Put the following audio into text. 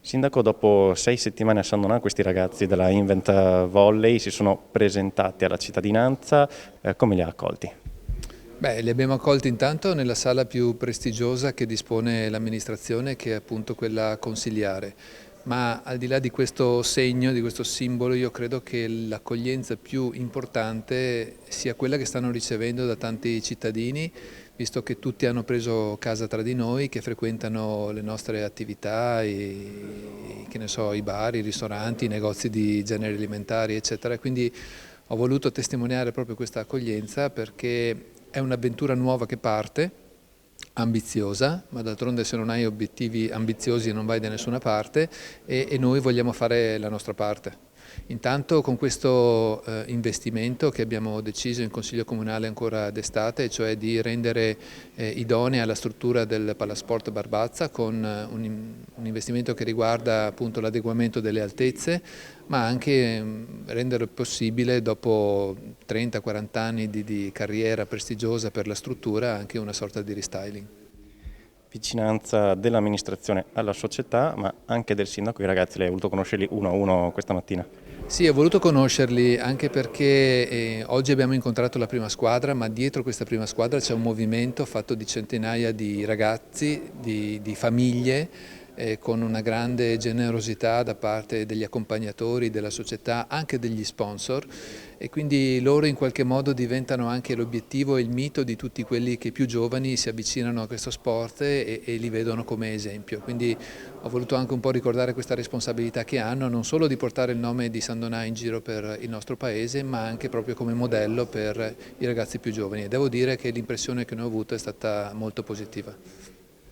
Sindaco, dopo 6 settimane a San Donà questi ragazzi della Invent Volley si sono presentati alla cittadinanza, come li ha accolti? Beh, li abbiamo accolti intanto nella sala più prestigiosa che dispone l'amministrazione, che è appunto quella consiliare. Ma al di là di questo segno, di questo simbolo, io credo che l'accoglienza più importante sia quella che stanno ricevendo da tanti cittadini, visto che tutti hanno preso casa tra di noi, che frequentano le nostre attività, che ne so, i bar, i ristoranti, i negozi di generi alimentari, eccetera. Quindi ho voluto testimoniare proprio questa accoglienza perché è un'avventura nuova che parte, ambiziosa, ma d'altronde se non hai obiettivi ambiziosi non vai da nessuna parte e noi vogliamo fare la nostra parte. Intanto con questo investimento che abbiamo deciso in Consiglio Comunale ancora d'estate, cioè di rendere idonea la struttura del Palasport Barbazza con un investimento che riguarda appunto l'adeguamento delle altezze, ma anche rendere possibile dopo 30-40 anni di carriera prestigiosa per la struttura anche una sorta di restyling. Vicinanza dell'amministrazione alla società, ma anche del sindaco. I ragazzi, lei ha voluto conoscerli uno a uno questa mattina? Sì, ho voluto conoscerli anche perché oggi abbiamo incontrato la prima squadra, ma dietro questa prima squadra c'è un movimento fatto di centinaia di ragazzi, di famiglie, con una grande generosità da parte degli accompagnatori, della società, anche degli sponsor, e quindi loro in qualche modo diventano anche l'obiettivo e il mito di tutti quelli che più giovani si avvicinano a questo sport e li vedono come esempio. Quindi ho voluto anche un po' ricordare questa responsabilità che hanno, non solo di portare il nome di San Donà in giro per il nostro paese, ma anche proprio come modello per i ragazzi più giovani. E devo dire che l'impressione che ne ho avuto è stata molto positiva.